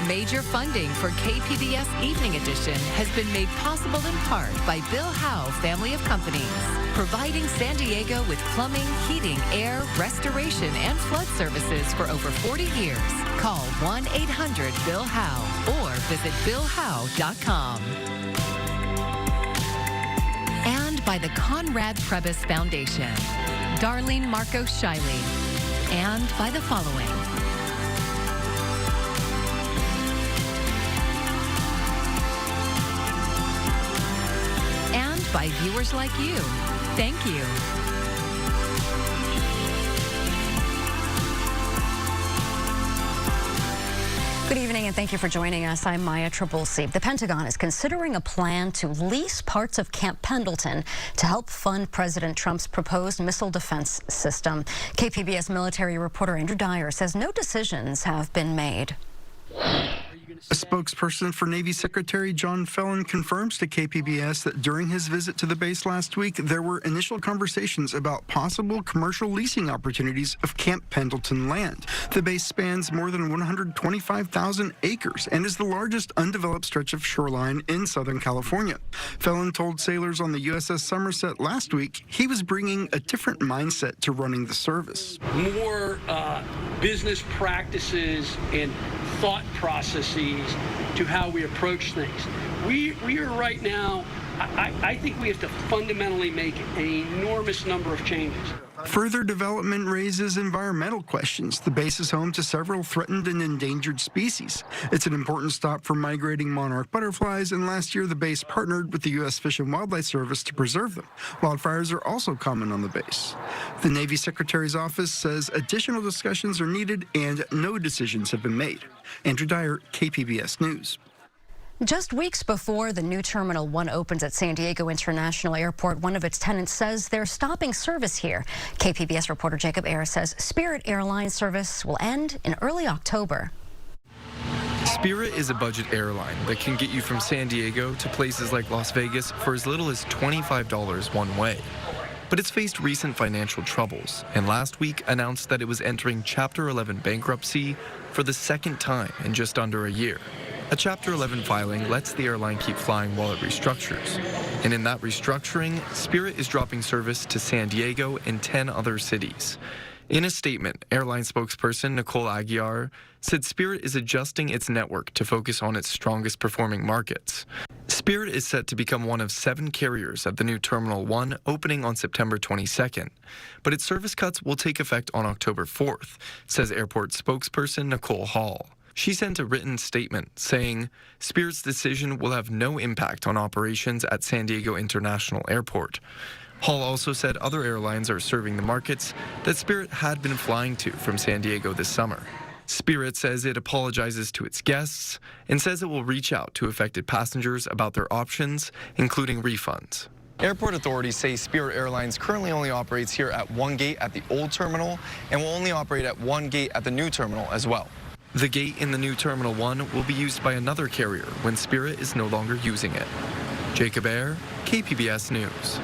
Major funding for KPBS Evening Edition has been made possible in part by Bill Howe Family of Companies, providing San Diego with plumbing, heating, air, restoration, and flood services for over 40 years. Call 1-800-BILL-HOWE or visit BillHowe.com. And by the Conrad Trebas Foundation, Darlene Marcos Shiley, and by the following. And by viewers like you. Thank you. Good evening, and thank you for joining us. I'm Maya Trabulsi. The Pentagon is considering a plan to lease parts of Camp Pendleton to help fund President Trump's proposed missile defense system. KPBS military reporter Andrew Dyer says no decisions have been made. A spokesperson for Navy Secretary John Fallon confirms to KPBS that during his visit to the base last week, there were initial conversations about possible commercial leasing opportunities of Camp Pendleton land. The base spans more than 125,000 acres and is the largest undeveloped stretch of shoreline in Southern California. Fallon told sailors on the USS Somerset last week he was bringing a different mindset to running the service. More business practices and thought processes to how we approach things. We are right now, I think we have to fundamentally make an enormous number of changes. Further development raises environmental questions. The base is home to several threatened and endangered species. It's an important stop for migrating monarch butterflies, and last year the base partnered with the U.S. Fish and Wildlife Service to preserve them. Wildfires are also common on the base. The Navy Secretary's office says additional discussions are needed and no decisions have been made. Andrew Dyer, KPBS News. Just weeks before the new Terminal 1 opens at San Diego International Airport, one of its tenants says they're stopping service here. KPBS reporter Jacob Ayers says Spirit Airlines service will end in early October. Spirit is a budget airline that can get you from San Diego to places like Las Vegas for as little as $25 one way. But it's faced recent financial troubles, and last week announced that it was entering Chapter 11 bankruptcy for the second time in just under a year. A Chapter 11 filing lets the airline keep flying while it restructures. And in that restructuring, Spirit is dropping service to San Diego and 10 other cities. In a statement, airline spokesperson Nicole Aguiar said Spirit is adjusting its network to focus on its strongest performing markets. Spirit is set to become one of 7 carriers at the new Terminal 1 opening on September 22nd. But its service cuts will take effect on October 4th, says airport spokesperson Nicole Hall. She sent a written statement saying Spirit's decision will have no impact on operations at San Diego International Airport. Hall also said other airlines are serving the markets that Spirit had been flying to from San Diego this summer. Spirit says it apologizes to its guests and says it will reach out to affected passengers about their options, including refunds. Airport authorities say Spirit Airlines currently only operates here at one gate at the old terminal and will only operate at one gate at the new terminal as well. The gate in the new Terminal 1 will be used by another carrier when Spirit is no longer using it. Jacob Ayer, KPBS News.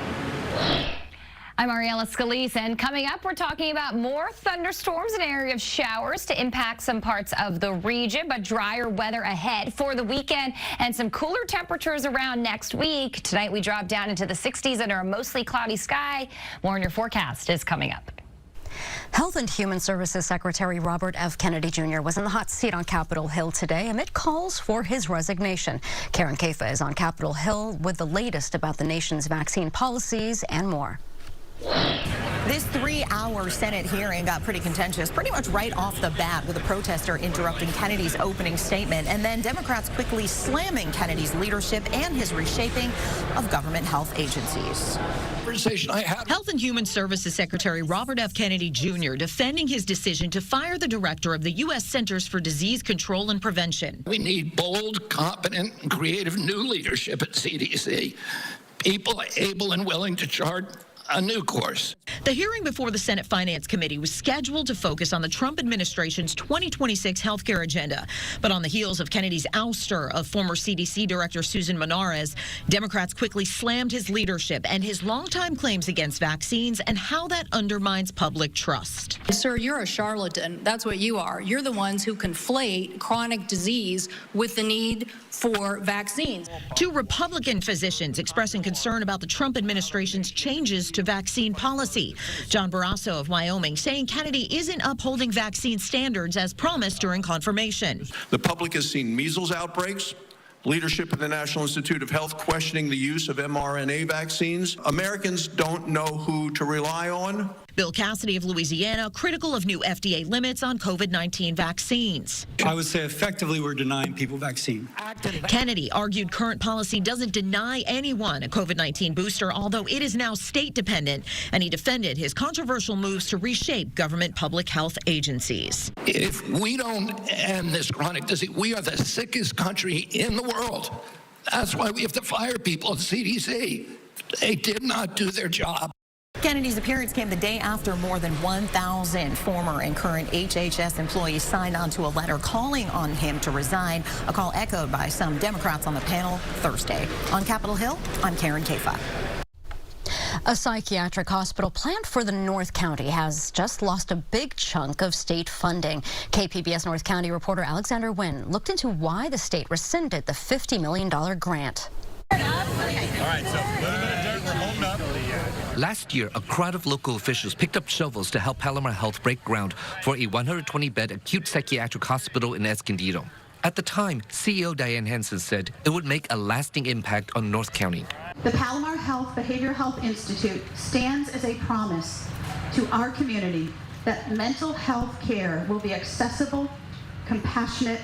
I'm Ariella Scalise, and coming up, we're talking about more thunderstorms and area of showers to impact some parts of the region, but drier weather ahead for the weekend and some cooler temperatures around next week. Tonight, we drop down into the 60s under a mostly cloudy sky. More in your forecast is coming up. Health and Human Services Secretary Robert F. Kennedy Jr. was in the hot seat on Capitol Hill today amid calls for his resignation. Karen Kafa is on Capitol Hill with the latest about the nation's vaccine policies and more. This 3-hour Senate hearing got pretty contentious pretty much right off the bat, with a protester interrupting Kennedy's opening statement, and then Democrats quickly slamming Kennedy's leadership and his reshaping of government health agencies. Health and Human Services Secretary Robert F. Kennedy Jr. defending his decision to fire the director of the U.S. Centers for Disease Control and Prevention. We need bold, competent, and creative new leadership at CDC. People able and willing to chart a new course. The hearing before the Senate Finance Committee was scheduled to focus on the Trump administration's 2026 health care agenda. But on the heels of Kennedy's ouster of former CDC Director Susan Monarez, Democrats quickly slammed his leadership and his longtime claims against vaccines and how that undermines public trust. Sir, you're a charlatan. That's what you are. You're the ones who conflate chronic disease with the need for vaccines. Two Republican physicians expressing concern about the Trump administration's changes to vaccine policy. John Barrasso of Wyoming saying Kennedy isn't upholding vaccine standards as promised during confirmation. The public has seen measles outbreaks, leadership at the National Institute of Health questioning the use of mRNA vaccines. Americans don't know who to rely on. Bill Cassidy of Louisiana critical of new FDA limits on COVID-19 vaccines. I would say effectively we're denying people vaccine. Kennedy argued current policy doesn't deny anyone a COVID-19 booster, although it is now state dependent, and he defended his controversial moves to reshape government public health agencies. If we don't end this chronic disease, we are the sickest country in the world. That's why we have to fire people at CDC. They did not do their job. Kennedy's appearance came the day after more than 1,000 former and current HHS employees signed onto a letter calling on him to resign, a call echoed by some Democrats on the panel Thursday. On Capitol Hill, I'm Karen Kafa. A psychiatric hospital planned for the North County has just lost a big chunk of state funding. KPBS North County reporter Alexander Nguyen looked into why the state rescinded the $50 million grant. All right, so a little bit of dirt, we're holding up. Last year, a crowd of local officials picked up shovels to help Palomar Health break ground for a 120-bed acute psychiatric hospital in Escondido. At the time, CEO Diane Hansen said it would make a lasting impact on North County. The Palomar Health Behavioral Health Institute stands as a promise to our community that mental health care will be accessible, compassionate,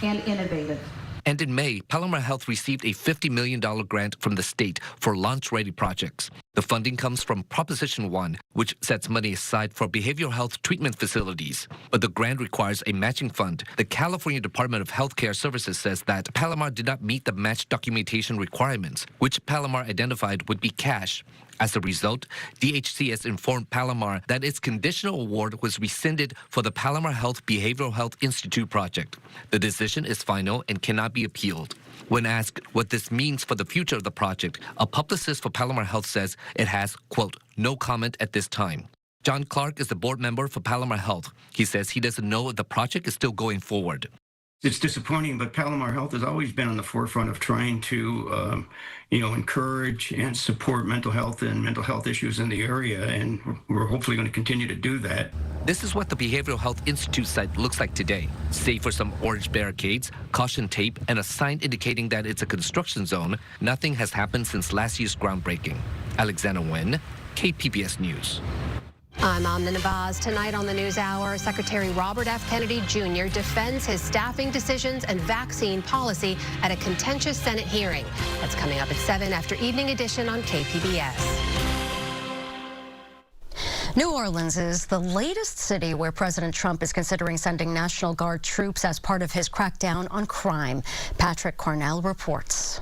and innovative. And in May, Palomar Health received a $50 million grant from the state for launch-ready projects. The funding comes from Proposition 1, which sets money aside for behavioral health treatment facilities. But the grant requires a matching fund. The California Department of Healthcare Services says that Palomar did not meet the match documentation requirements, which Palomar identified would be cash. As a result, DHCS informed Palomar that its conditional award was rescinded for the Palomar Health Behavioral Health Institute project. The decision is final and cannot be appealed. When asked what this means for the future of the project, a publicist for Palomar Health says it has, quote, no comment at this time. John Clark is the board member for Palomar Health. He says he doesn't know if the project is still going forward. It's disappointing, but Palomar Health has always been on the forefront of trying to, encourage and support mental health and mental health issues in the area, and we're hopefully going to continue to do that. This is what the Behavioral Health Institute site looks like today, save for some orange barricades, caution tape, and a sign indicating that it's a construction zone. Nothing has happened since last year's groundbreaking. Alexander Nguyen, KPBS News. I'm Amna Navaz. Tonight on the NewsHour, Secretary Robert F. Kennedy Jr. defends his staffing decisions and vaccine policy at a contentious Senate hearing. That's coming up at 7 after Evening Edition on KPBS. New Orleans is the latest city where President Trump is considering sending National Guard troops as part of his crackdown on crime. Patrick Cornell reports.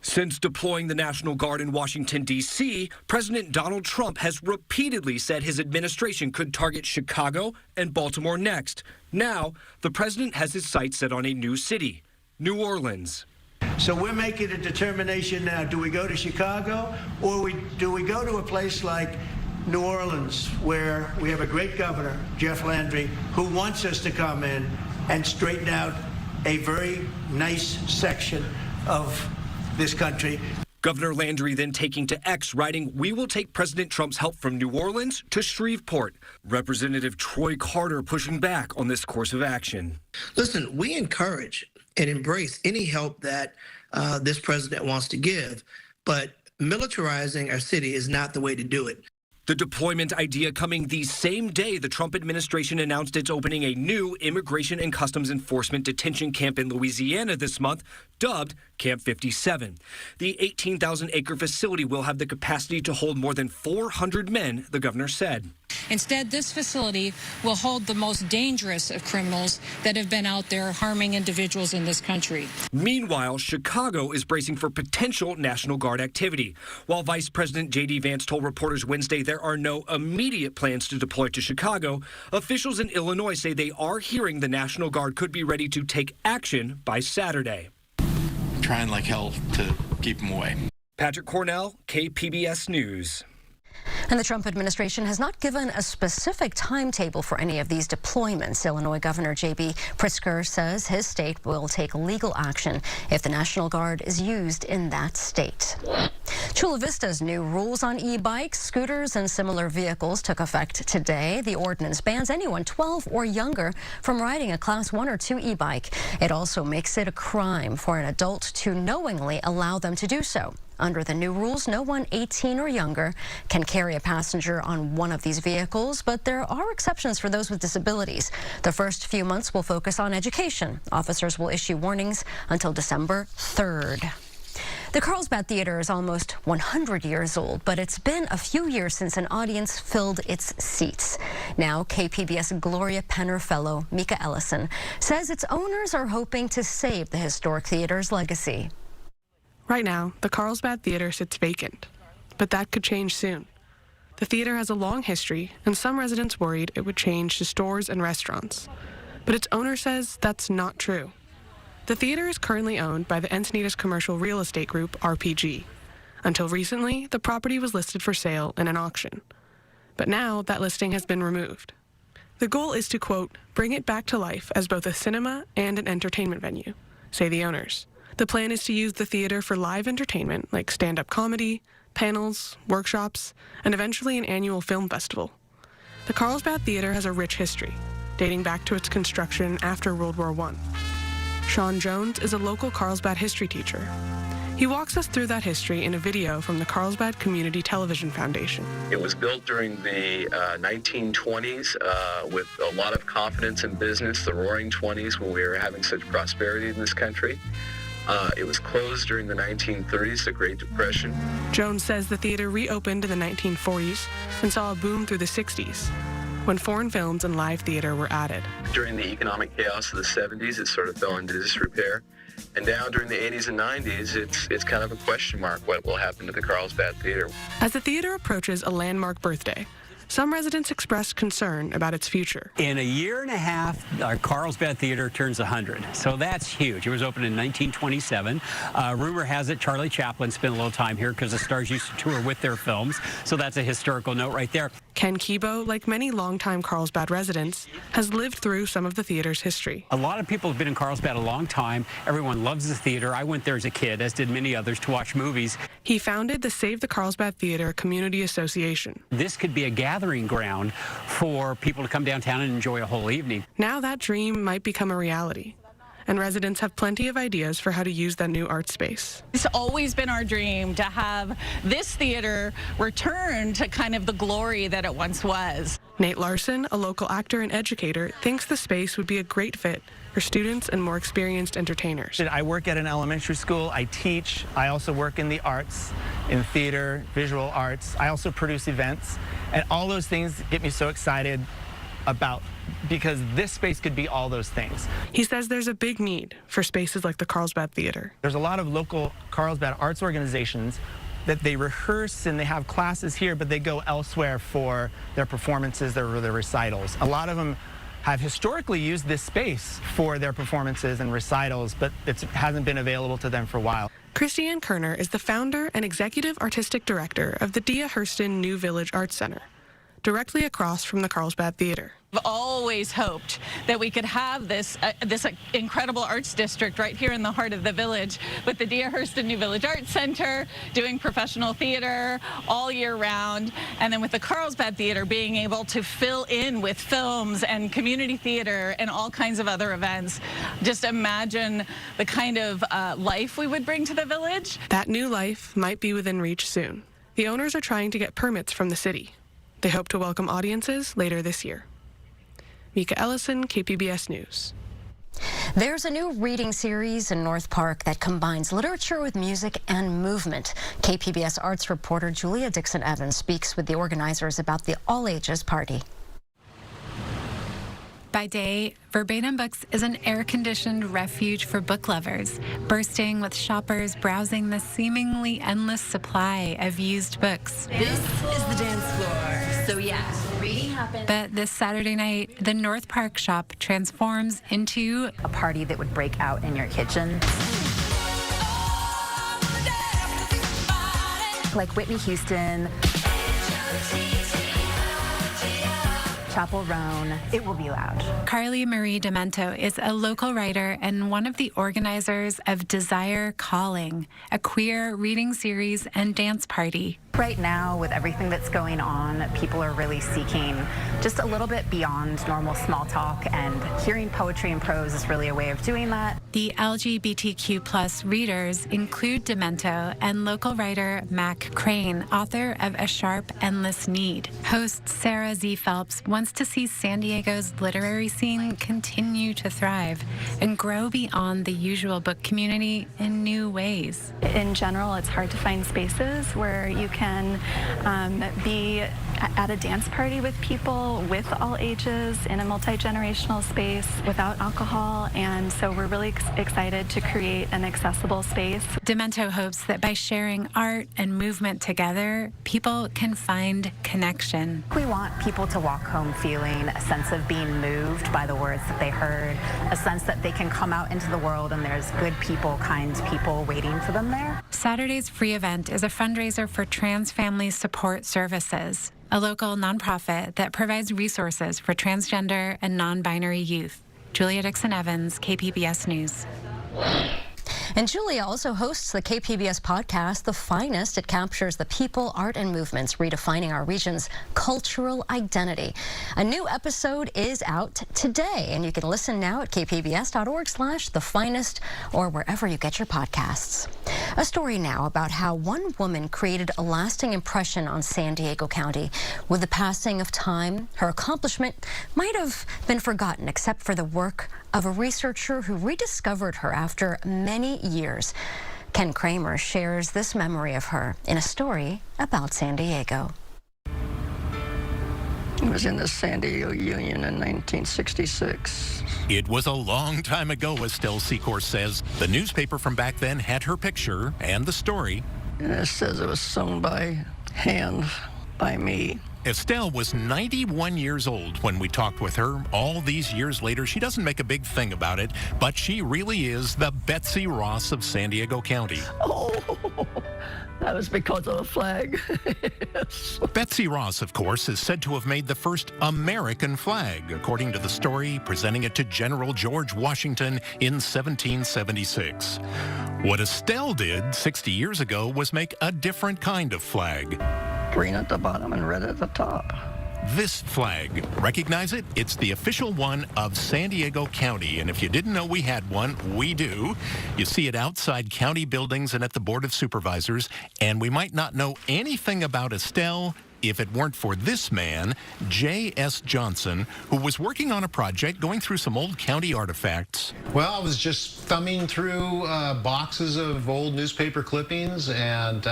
Since deploying the National Guard in Washington, D.C., President Donald Trump has repeatedly said his administration could target Chicago and Baltimore next. Now, the president has his sights set on a new city, New Orleans. So we're making a determination now. Do we go to Chicago, or do we go to a place like New Orleans, where we have a great governor, Jeff Landry, who wants us to come in and straighten out a very nice section of this country. Governor Landry then taking to X, writing, "We will take President Trump's help from New Orleans to Shreveport." Representative Troy Carter pushing back on this course of action. Listen, we encourage and embrace any help that this president wants to give, but militarizing our city is not the way to do it. The deployment idea coming the same day the Trump administration announced it's opening a new Immigration and Customs Enforcement detention camp in Louisiana this month, dubbed Camp 57. The 18,000-acre facility will have the capacity to hold more than 400 men, the governor said. Instead, this facility will hold the most dangerous of criminals that have been out there harming individuals in this country. Meanwhile, Chicago is bracing for potential National Guard activity. While Vice President J.D. Vance told reporters Wednesday there are no immediate plans to deploy to Chicago, officials in Illinois say they are hearing the National Guard could be ready to take action by Saturday. Trying like hell to keep them away. Patrick Cornell, KPBS News. And the Trump administration has not given a specific timetable for any of these deployments. Illinois Governor J.B. Pritzker says his state will take legal action if the National Guard is used in that state. Chula Vista's new rules on e-bikes, scooters, and similar vehicles took effect today. The ordinance bans anyone 12 or younger from riding a Class 1 or 2 e-bike. It also makes it a crime for an adult to knowingly allow them to do so. Under the new rules, no one 18 or younger can carry a passenger on one of these vehicles, but there are exceptions for those with disabilities. The first few months will focus on education. Officers will issue warnings until December 3rd. The Carlsbad Theater is almost 100 years old, but it's been a few years since an audience filled its seats. Now, KPBS Gloria Penner Fellow Mika Ellison says its owners are hoping to save the historic theater's legacy. Right now, the Carlsbad Theater sits vacant, but that could change soon. The theater has a long history, and some residents worried it would change to stores and restaurants. But its owner says that's not true. The theater is currently owned by the Encinitas Commercial Real Estate Group, RPG. Until recently, the property was listed for sale in an auction. But now that listing has been removed. The goal is to, quote, bring it back to life as both a cinema and an entertainment venue, say the owners. The plan is to use the theater for live entertainment like stand-up comedy, panels, workshops, and eventually an annual film festival. The Carlsbad Theater has a rich history, dating back to its construction after World War I. Sean Jones is a local Carlsbad history teacher. He walks us through that history in a video from the Carlsbad Community Television Foundation. It was built during the 1920s with a lot of confidence in business, the roaring 20s when we were having such prosperity in this country. It was closed during the 1930s, the Great Depression. Jones says the theater reopened in the 1940s and saw a boom through the 60s, when foreign films and live theater were added. During the economic chaos of the 70s, it sort of fell into disrepair. And now during the 80s and 90s, it's kind of a question mark what will happen to the Carlsbad Theater. As the theater approaches a landmark birthday, some residents expressed concern about its future. In a year and a half, our Carlsbad Theater turns 100, so that's huge. It was opened in 1927. Rumor has it Charlie Chaplin spent a little time here because the stars used to tour with their films, so that's a historical note right there. Ken Kibo, like many longtime Carlsbad residents, has lived through some of the theater's history. A lot of people have been in Carlsbad a long time. Everyone loves the theater. I went there as a kid, as did many others, to watch movies. He founded the Save the Carlsbad Theater Community Association. This could be a gathering ground for people to come downtown and enjoy a whole evening. Now that dream might become a reality, and residents have plenty of ideas for how to use that new art space. It's always been our dream to have this theater return to kind of the glory that it once was. Nate Larson, a local actor and educator, thinks the space would be a great fit for students and more experienced entertainers. I work at an elementary school. I teach. I also work in the arts, in theater, visual arts. I also produce events. And all those things get me so excited about, because this space could be all those things. He says there's a big need for spaces like the Carlsbad Theater. There's a lot of local Carlsbad arts organizations that they rehearse and they have classes here, but they go elsewhere for their performances, their recitals. A lot of them have historically used this space for their performances and recitals, but it hasn't been available to them for a while. Christiane Kerner is the founder and executive artistic director of the Dia Hurston New Village Arts Center, directly across from the Carlsbad Theater. I've always hoped that we could have this incredible arts district right here in the heart of the village, with the Dia Hurston New Village Arts Center doing professional theater all year round, and then with the Carlsbad Theater being able to fill in with films and community theater and all kinds of other events. Just imagine the kind of life we would bring to the village. That new life might be within reach soon. The owners are trying to get permits from the city. They hope to welcome audiences later this year. Mika Ellison, KPBS News. There's a new reading series in North Park that combines literature with music and movement. KPBS arts reporter Julia Dixon-Evans speaks with the organizers about the all-ages party. By day, Verbatim Books is an air-conditioned refuge for book lovers, bursting with shoppers browsing the seemingly endless supply of used books. This is the dance floor, so yes, reading happens. But this Saturday night, the North Park shop transforms into a party that would break out in your kitchen. Like Whitney Houston, Chapel Roan, it will be loud. Carly Marie Demento is a local writer and one of the organizers of Desire Calling, a queer reading series and dance party. Right now, with everything that's going on, people are really seeking just a little bit beyond normal small talk, and hearing poetry and prose is really a way of doing that. The LGBTQ+ readers include Demento and local writer Mac Crane, author of A Sharp Endless Need. Host Sarah Z. Phelps wants to see San Diego's literary scene continue to thrive and grow beyond the usual book community in new ways. In general, it's hard to find spaces where you can be at a dance party with people with all ages in a multi-generational space without alcohol, and so we're really excited to create an accessible space. Demento hopes that by sharing art and movement together, people can find connection. We want people to walk home feeling a sense of being moved by the words that they heard, a sense that they can come out into the world and there's good people, kind people waiting for them there. Saturday's free event is a fundraiser for Trans Family Support Services, a local nonprofit that provides resources for transgender and non-binary youth. Julia Dixon-Evans, KPBS News. And Julia also hosts the KPBS podcast, The Finest. It captures the people, art, and movements redefining our region's cultural identity. A new episode is out today, and you can listen now at kpbs.org/thefinest or wherever you get your podcasts. A story now about how one woman created a lasting impression on San Diego County. With the passing of time, her accomplishment might have been forgotten except for the work of a researcher who rediscovered her after many years. Ken Kramer shares this memory of her in a story about San Diego. I was in the San Diego Union in 1966. It was a long time ago, Estelle Secor says. The newspaper from back then had her picture and the story. And it says it was sewn by hand by me. Estelle was 91 years old when we talked with her. All these years later, she doesn't make a big thing about it, but she really is the Betsy Ross of San Diego County. Oh, that was because of the flag. Yes. Betsy Ross, of course, is said to have made the first American flag, according to the story, presenting it to General George Washington in 1776. What Estelle did 60 years ago was make a different kind of flag. Green at the bottom and red at the top. This flag, recognize it? It's the official one of San Diego County, and if you didn't know we had one, we do. You see it outside county buildings and at the Board of Supervisors, and we might not know anything about Estelle if it weren't for this man, J.S. Johnson, who was working on a project going through some old county artifacts. Well, I was just thumbing through boxes of old newspaper clippings and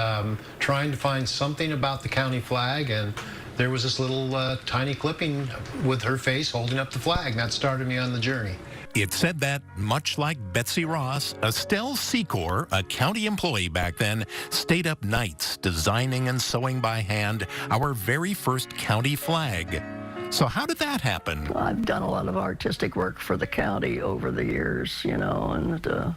trying to find something about the county flag, and there was this little tiny clipping with her face holding up the flag. That started me on the journey. It said that, much like Betsy Ross, Estelle Secor, a county employee back then, stayed up nights designing and sewing by hand our very first county flag. So how did that happen? I've done a lot of artistic work for the county over the years, you know, and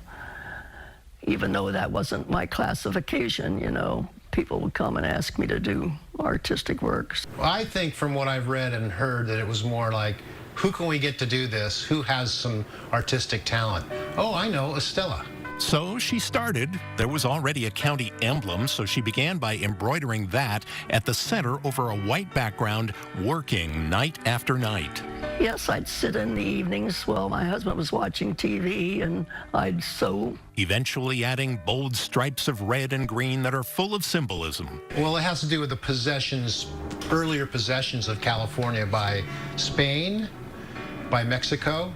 even though that wasn't my classification, you know, people would come and ask me to do artistic work. I think from what I've read and heard that it was more like, who can we get to do this? Who has some artistic talent? Oh, I know, Estella. So she started. There was already a county emblem, so she began by embroidering that at the center over a white background, working night after night. Yes, I'd sit in the evenings while my husband was watching TV, and I'd sew. Eventually adding bold stripes of red and green that are full of symbolism. Well, it has to do with the possessions, earlier possessions of California by Spain, by Mexico,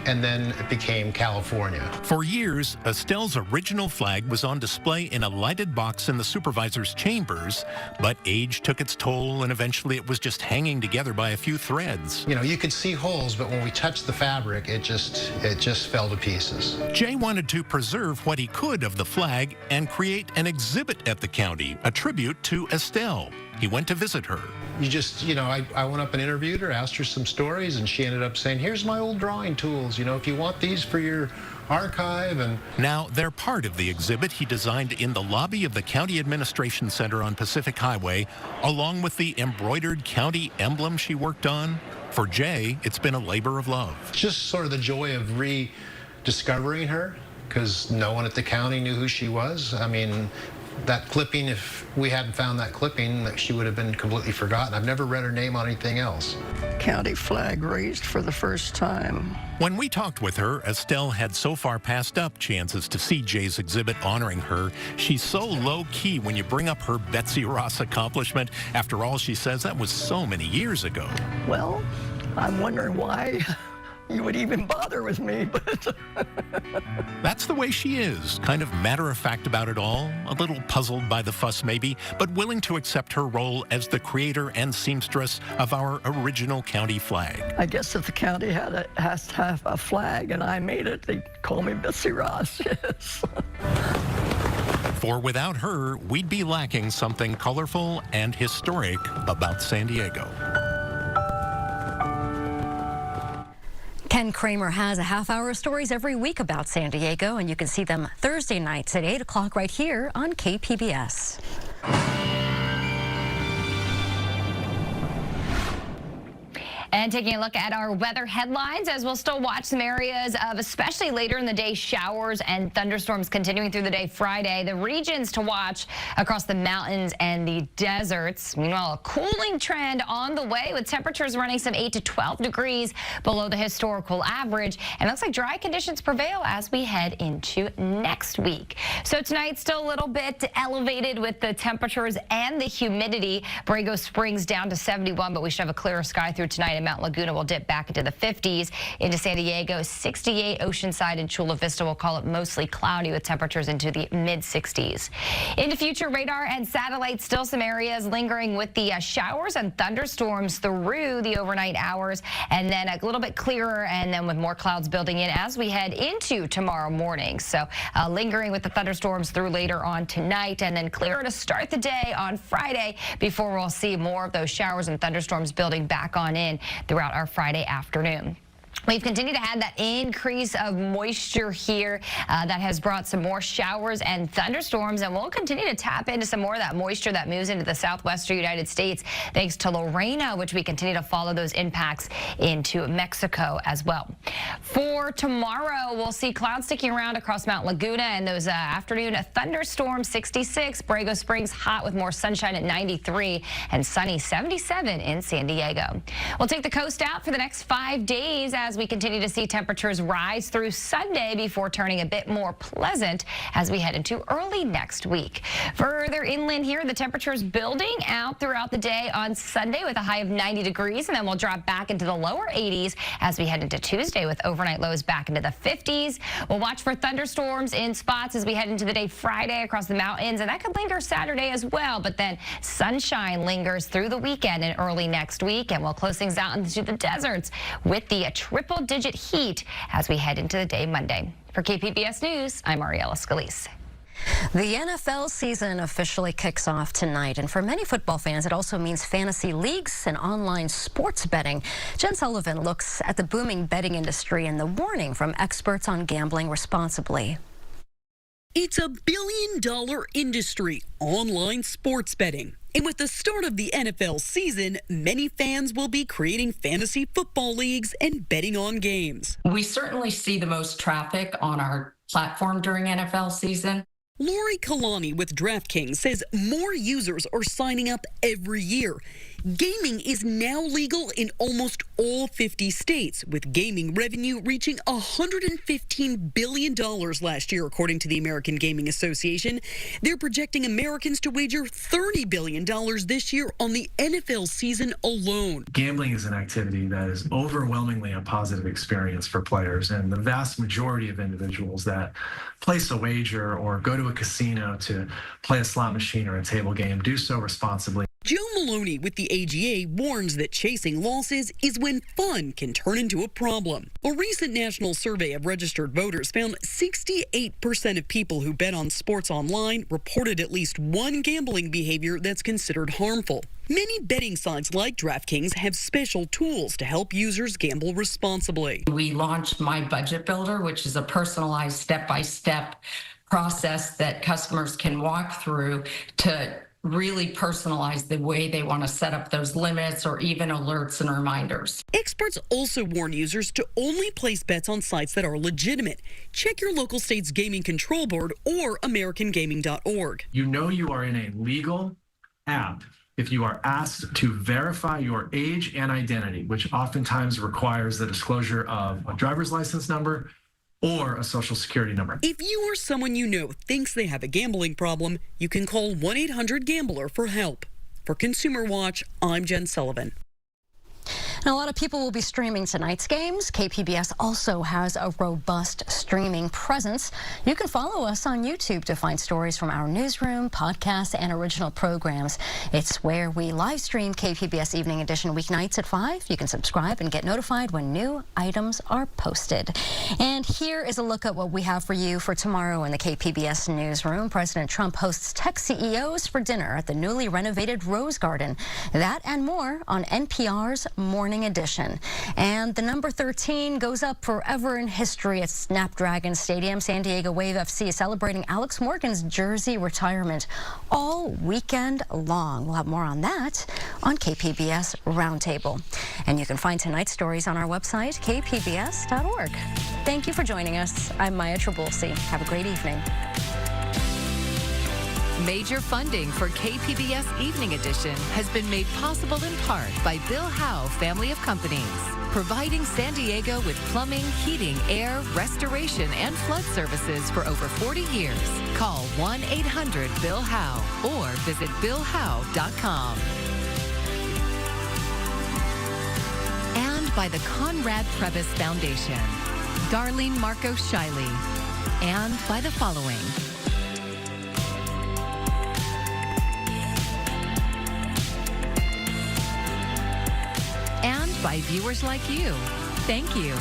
and then it became California. For years, Estelle's original flag was on display in a lighted box in the supervisor's chambers, but age took its toll, and eventually it was just hanging together by a few threads. You know, you could see holes, but when we touched the fabric, it just fell to pieces. Jay wanted to preserve what he could of the flag and create an exhibit at the county, a tribute to Estelle. He went to visit her. You just, you know, I went up and interviewed her, asked her some stories, and she ended up saying, here's my old drawing tools, you know, if you want these for your archive. And now they're part of the exhibit he designed in the lobby of the County Administration Center on Pacific Highway, along with the embroidered county emblem she worked on. For Jay, it's been a labor of love. Just sort of the joy of rediscovering her, because no one at the county knew who she was. I mean, that clipping, if we hadn't found that clipping, she would have been completely forgotten. I've never read her name on anything else. County flag raised for the first time. When we talked with her, Estelle had so far passed up chances to see Jay's exhibit honoring her. She's so low-key when you bring up her Betsy Ross accomplishment. After all, she says that was so many years ago. Well, I'm wondering why you would even bother with me, but That's the way she is, kind of matter-of-fact about it all, a little puzzled by the fuss maybe, but willing to accept her role as the creator and seamstress of our original county flag. I guess if the county has to have a flag and I made it, they'd call me Betsy Ross, yes. For without her, we'd be lacking something colorful and historic about San Diego. Ken Kramer has a half-hour of stories every week about San Diego, and you can see them Thursday nights at 8 o'clock right here on KPBS. And taking a look at our weather headlines, as we'll still watch some areas of, especially later in the day, showers and thunderstorms continuing through the day Friday. The regions to watch across the mountains and the deserts. Meanwhile, a cooling trend on the way with temperatures running some 8 to 12 degrees below the historical average. And it looks like dry conditions prevail as we head into next week. So tonight, still a little bit elevated with the temperatures and the humidity. Borrego Springs down to 71, but we should have a clearer sky through tonight. Mount Laguna will dip back into the 50s. Into San Diego, 68. Oceanside and Chula Vista will call it mostly cloudy with temperatures into the mid-60s. Into future radar and satellite, still some areas lingering with the showers and thunderstorms through the overnight hours, and then a little bit clearer, and then with more clouds building in as we head into tomorrow morning. So lingering with the thunderstorms through later on tonight, and then clearer to start the day on Friday before we'll see more of those showers and thunderstorms building back on in throughout our Friday afternoon. We've continued to have that increase of moisture here that has brought some more showers and thunderstorms, and we'll continue to tap into some more of that moisture that moves into the southwestern United States thanks to Lorena, which we continue to follow those impacts into Mexico as well. For tomorrow, we'll see clouds sticking around across Mount Laguna, and those afternoon thunderstorms 66. Borrego Springs hot with more sunshine at 93, and sunny 77 in San Diego. We'll take the coast out for the next 5 days as we continue to see temperatures rise through Sunday before turning a bit more pleasant as we head into early next week. Further inland here, the temperatures building out throughout the day on Sunday with a high of 90 degrees, and then we'll drop back into the lower 80s as we head into Tuesday with overnight lows back into the 50s. We'll watch for thunderstorms in spots as we head into the day Friday across the mountains, and that could linger Saturday as well, but then sunshine lingers through the weekend and early next week, and we'll close things out into the deserts with the triple-digit heat as we head into the day Monday. For KPBS News, I'm Ariella Scalise. The NFL season officially kicks off tonight, and for many football fans, it also means fantasy leagues and online sports betting. Jen Sullivan looks at the booming betting industry and the warning from experts on gambling responsibly. It's a billion-dollar industry, online sports betting. And with the start of the NFL season, many fans will be creating fantasy football leagues and betting on games. We certainly see the most traffic on our platform during NFL season. Lori Kalani with DraftKings says more users are signing up every year. Gaming is now legal in almost all 50 states, with gaming revenue reaching $115 billion last year, according to the American Gaming Association. They're projecting Americans to wager $30 billion this year on the NFL season alone. Gambling is an activity that is overwhelmingly a positive experience for players, and the vast majority of individuals that place a wager or go to a casino to play a slot machine or a table game do so responsibly. Joe Maloney with the AGA warns that chasing losses is when fun can turn into a problem. A recent national survey of registered voters found 68% of people who bet on sports online reported at least one gambling behavior that's considered harmful. Many betting sites like DraftKings have special tools to help users gamble responsibly. We launched My Budget Builder, which is a personalized step-by-step process that customers can walk through to really personalize the way they want to set up those limits or even alerts and reminders. Experts also warn users to only place bets on sites that are legitimate. Check your local state's gaming control board or americangaming.org. You know you are in a legal app if you are asked to verify your age and identity, which oftentimes requires the disclosure of a driver's license number or a social security number. If you or someone you know thinks they have a gambling problem, you can call 1-800-GAMBLER for help. For Consumer Watch, I'm Jen Sullivan. Now, a lot of people will be streaming tonight's games. KPBS also has a robust streaming presence. You can follow us on YouTube to find stories from our newsroom, podcasts, and original programs. It's where we live stream KPBS Evening Edition weeknights at 5. You can subscribe and get notified when new items are posted. And here is a look at what we have for you for tomorrow in the KPBS newsroom. President Trump hosts tech CEOs for dinner at the newly renovated Rose Garden. That and more on NPR's Morning Edition. And the number 13 goes up forever in history at Snapdragon Stadium. San Diego Wave FC is celebrating Alex Morgan's jersey retirement all weekend long. We'll have more on that on KPBS Roundtable. And you can find tonight's stories on our website, kpbs.org. Thank you for joining us. I'm Maya Trabulsi. Have a great evening. Major funding for KPBS Evening Edition has been made possible in part by Bill Howe Family of Companies, providing San Diego with plumbing, heating, air, restoration, and flood services for over 40 years. Call 1-800-BILL-HOWE or visit BillHowe.com. And by the Conrad Previs Foundation, Darlene Marco Shiley, and by the following. And by viewers like you. Thank you.